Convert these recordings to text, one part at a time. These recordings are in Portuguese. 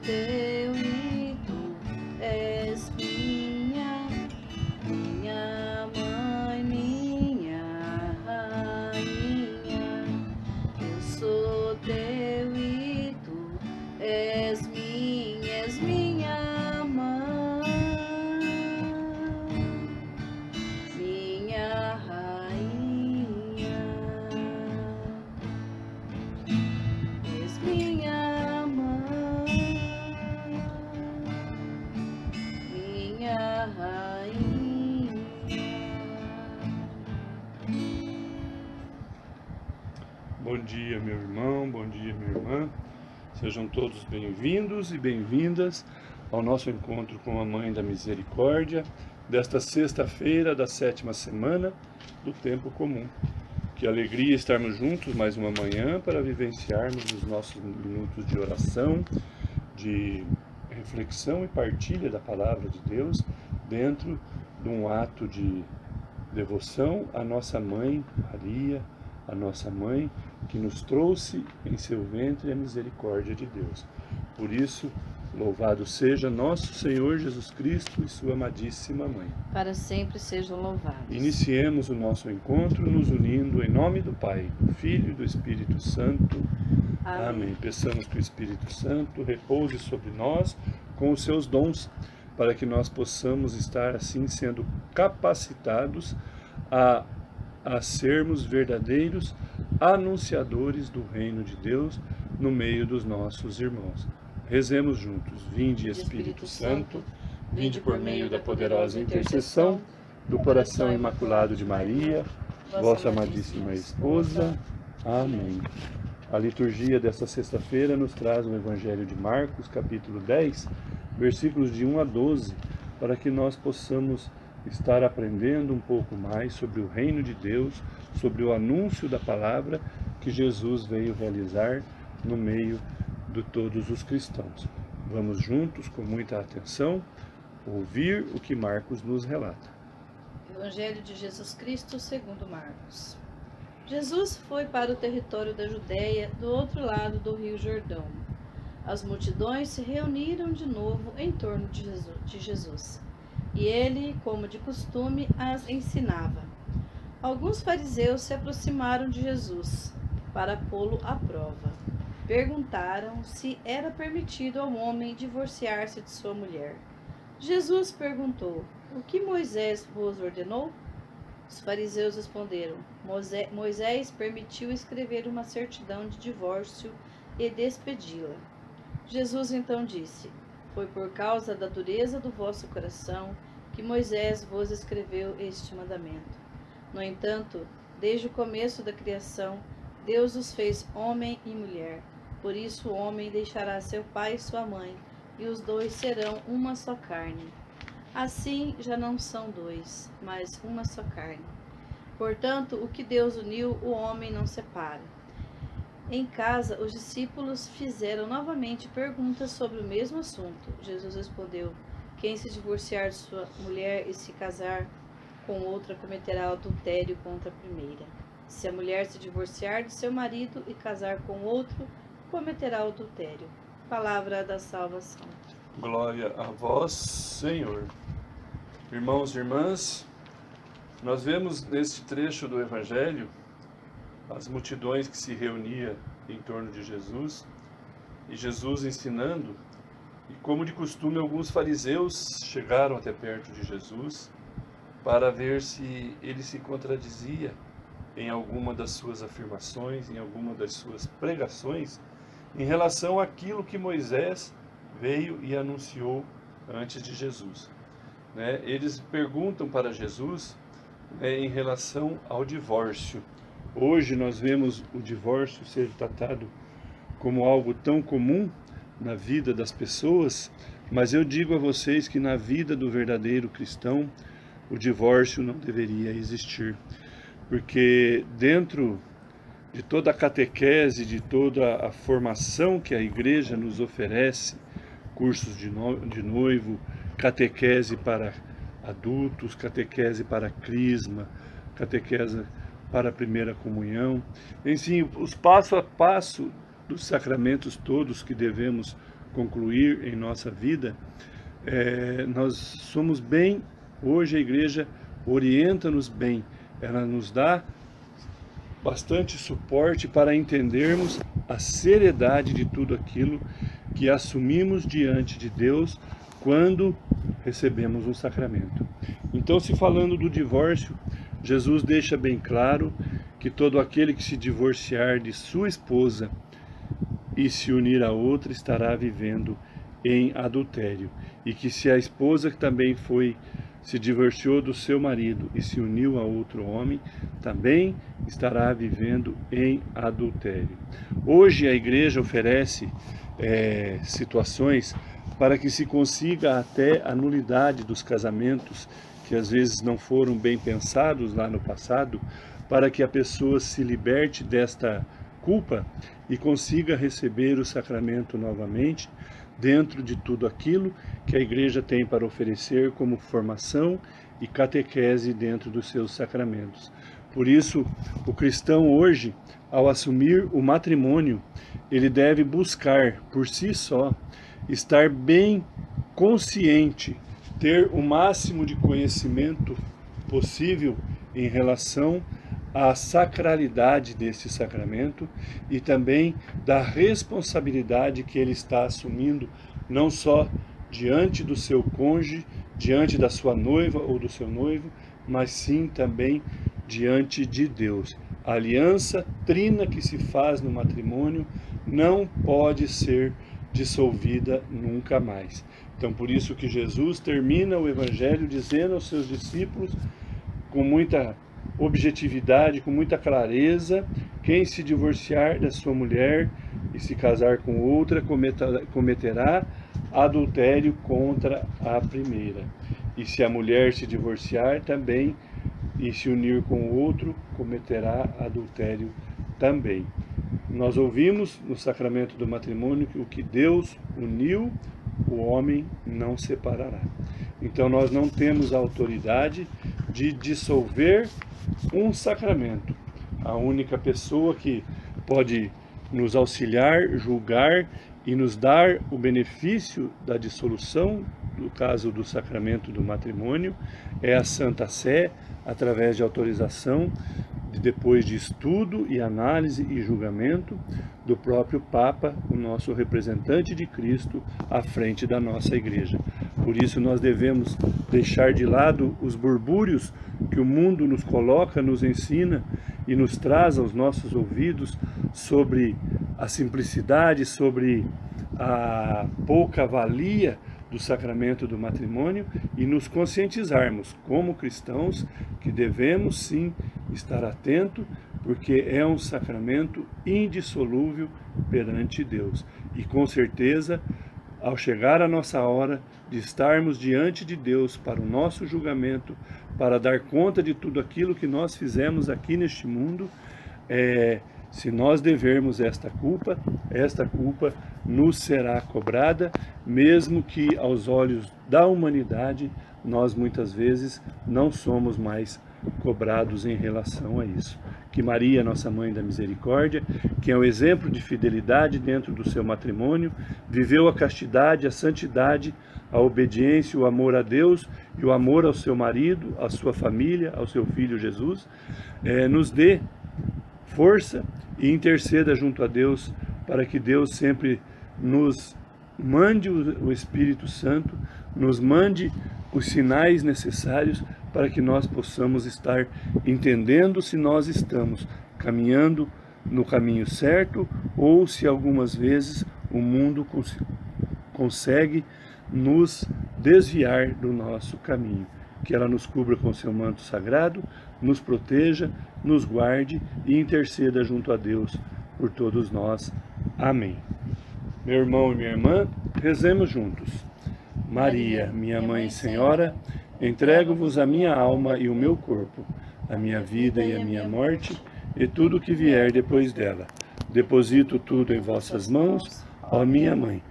teu e tu és minha mãe, minha rainha. Eu sou teu e tu és minha mãe, minha rainha. És minha mãe, minha rainha. Bom dia, meu irmão, bom dia, minha irmã. Sejam todos bem-vindos e bem-vindas ao nosso encontro com a Mãe da Misericórdia, desta sexta-feira da 7ª semana do Tempo Comum. Que alegria estarmos juntos mais uma manhã para vivenciarmos os nossos minutos de oração, de reflexão e partilha da Palavra de Deus dentro de um ato de devoção à nossa Mãe Maria, a nossa Mãe que nos trouxe em seu ventre a misericórdia de Deus. Por isso, louvado seja nosso Senhor Jesus Cristo e sua amadíssima Mãe. Para sempre sejam louvados. Iniciemos o nosso encontro nos unindo em nome do Pai, do Filho e do Espírito Santo. Amém. Peçamos que o Espírito Santo repouse sobre nós com os seus dons, para que nós possamos estar assim sendo capacitados a sermos verdadeiros anunciadores do reino de Deus no meio dos nossos irmãos. Rezemos juntos. Vinde, Espírito Santo, vinde por meio da poderosa intercessão do coração imaculado de Maria, vossa amadíssima esposa. Amém. A liturgia desta sexta-feira nos traz o Evangelho de Marcos, capítulo 10, versículos de 1 a 12, para que nós possamos estar aprendendo um pouco mais sobre o reino de Deus, sobre o anúncio da palavra que Jesus veio realizar no meio de todos os cristãos. Vamos juntos, com muita atenção, ouvir o que Marcos nos relata. Evangelho de Jesus Cristo segundo Marcos. Jesus foi para o território da Judéia, do outro lado do rio Jordão. As multidões se reuniram de novo em torno de Jesus. E ele, como de costume, as ensinava. Alguns fariseus se aproximaram de Jesus para pô-lo à prova. Perguntaram se era permitido ao homem divorciar-se de sua mulher. Jesus perguntou: o que Moisés vos ordenou? Os fariseus responderam: Moisés permitiu escrever uma certidão de divórcio e despedi-la. Jesus então disse: foi por causa da dureza do vosso coração que Moisés vos escreveu este mandamento. No entanto, desde o começo da criação, Deus os fez homem e mulher. Por isso o homem deixará seu pai e sua mãe, e os dois serão uma só carne. Assim já não são dois, mas uma só carne. Portanto, o que Deus uniu, o homem não separa. Em casa, os discípulos fizeram novamente perguntas sobre o mesmo assunto. Jesus respondeu: quem se divorciar de sua mulher e se casar com outra cometerá adultério contra a primeira. Se a mulher se divorciar de seu marido e casar com outro, cometerá adultério. Palavra da salvação. Glória a vós, Senhor. Irmãos e irmãs, nós vemos neste trecho do Evangelho as multidões que se reuniam em torno de Jesus, e Jesus ensinando, e como de costume alguns fariseus chegaram até perto de Jesus para ver se ele se contradizia em alguma das suas afirmações, em alguma das suas pregações, em relação àquilo que Moisés veio e anunciou antes de Jesus. Eles perguntam para Jesus em relação ao divórcio. Hoje nós vemos o divórcio ser tratado como algo tão comum na vida das pessoas, mas eu digo a vocês que na vida do verdadeiro cristão o divórcio não deveria existir, porque dentro de toda a catequese, de toda a formação que a igreja nos oferece, cursos de noivo, catequese para adultos, catequese para crisma, catequese para a primeira comunhão, enfim, os passo a passo dos sacramentos todos que devemos concluir em nossa vida, nós somos bem, hoje a igreja orienta-nos bem, ela nos dá bastante suporte para entendermos a seriedade de tudo aquilo que assumimos diante de Deus quando recebemos um sacramento. Então, se falando do divórcio, Jesus deixa bem claro que todo aquele que se divorciar de sua esposa e se unir a outra estará vivendo em adultério, e que se a esposa que também se divorciou do seu marido e se uniu a outro homem, também estará vivendo em adultério. Hoje a igreja oferece situações para que se consiga até a nulidade dos casamentos, que às vezes não foram bem pensados lá no passado, para que a pessoa se liberte desta culpa e consiga receber o sacramento novamente, dentro de tudo aquilo que a igreja tem para oferecer como formação e catequese dentro dos seus sacramentos. Por isso, o cristão hoje, ao assumir o matrimônio, ele deve buscar por si só estar bem consciente, ter o máximo de conhecimento possível em relação à sacralidade desse sacramento e também da responsabilidade que ele está assumindo, não só diante do seu cônjuge, diante da sua noiva ou do seu noivo, mas sim também diante de Deus. A aliança trina que se faz no matrimônio não pode ser dissolvida nunca mais. Então, por isso que Jesus termina o Evangelho dizendo aos seus discípulos, com muita objetividade, com muita clareza: quem se divorciar da sua mulher e se casar com outra cometerá adultério contra a primeira. E se a mulher se divorciar também e se unir com outro, cometerá adultério também. Nós ouvimos no sacramento do matrimônio que o que Deus uniu, o homem não separará. Então nós não temos a autoridade de dissolver um sacramento. A única pessoa que pode nos auxiliar, julgar e nos dar o benefício da dissolução, no caso do sacramento do matrimônio, é a Santa Sé, através de autorização, depois de estudo e análise e julgamento do próprio Papa, o nosso representante de Cristo à frente da nossa igreja. Por isso nós devemos deixar de lado os burbúrios que o mundo nos coloca, nos ensina e nos traz aos nossos ouvidos sobre a simplicidade, sobre a pouca valia do sacramento do matrimônio e nos conscientizarmos como cristãos que devemos sim estar atento, porque é um sacramento indissolúvel perante Deus. E com certeza, ao chegar a nossa hora de estarmos diante de Deus para o nosso julgamento, para dar conta de tudo aquilo que nós fizemos aqui neste mundo, se nós devermos esta culpa nos será cobrada, mesmo que aos olhos da humanidade nós muitas vezes não somos mais cobrados em relação a isso. Que Maria, nossa Mãe da Misericórdia, que é um exemplo de fidelidade dentro do seu matrimônio, viveu a castidade, a santidade, a obediência, o amor a Deus e o amor ao seu marido, à sua família, ao seu filho Jesus, nos dê força e interceda junto a Deus para que Deus sempre nos mande o Espírito Santo, nos mande os sinais necessários para que nós possamos estar entendendo se nós estamos caminhando no caminho certo ou se algumas vezes o mundo consegue nos desviar do nosso caminho. Que ela nos cubra com seu manto sagrado, nos proteja, nos guarde e interceda junto a Deus por todos nós. Amém. Meu irmão e minha irmã, rezemos juntos. Maria, minha Mãe e Senhora, entrego-vos a minha alma e o meu corpo, a minha vida e a minha morte, e tudo o que vier depois dela. Deposito tudo em vossas mãos, ó minha Mãe.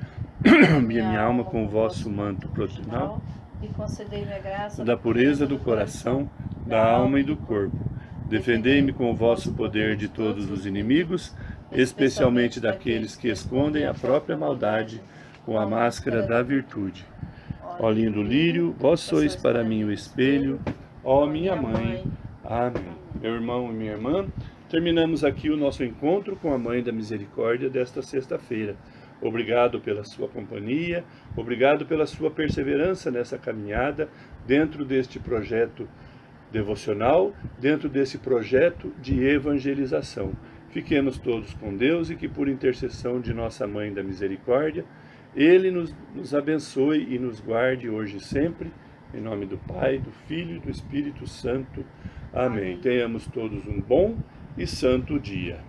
Minha alma com o vosso manto protetor, e concedei-me a graça da pureza do coração, da alma e do corpo. Defendei-me com o vosso poder de todos os inimigos, especialmente daqueles que escondem a própria maldade com a máscara da virtude. Ó lindo lírio, vós sois para mim o espelho, ó minha mãe. Amém. Meu irmão e minha irmã, terminamos aqui o nosso encontro com a Mãe da Misericórdia desta sexta-feira. Obrigado pela sua companhia, obrigado pela sua perseverança nessa caminhada dentro deste projeto devocional, dentro desse projeto de evangelização. Fiquemos todos com Deus e que por intercessão de nossa Mãe da Misericórdia, Ele nos abençoe e nos guarde hoje e sempre, em nome do Pai, do Filho e do Espírito Santo. Amém. Tenhamos todos um bom e santo dia.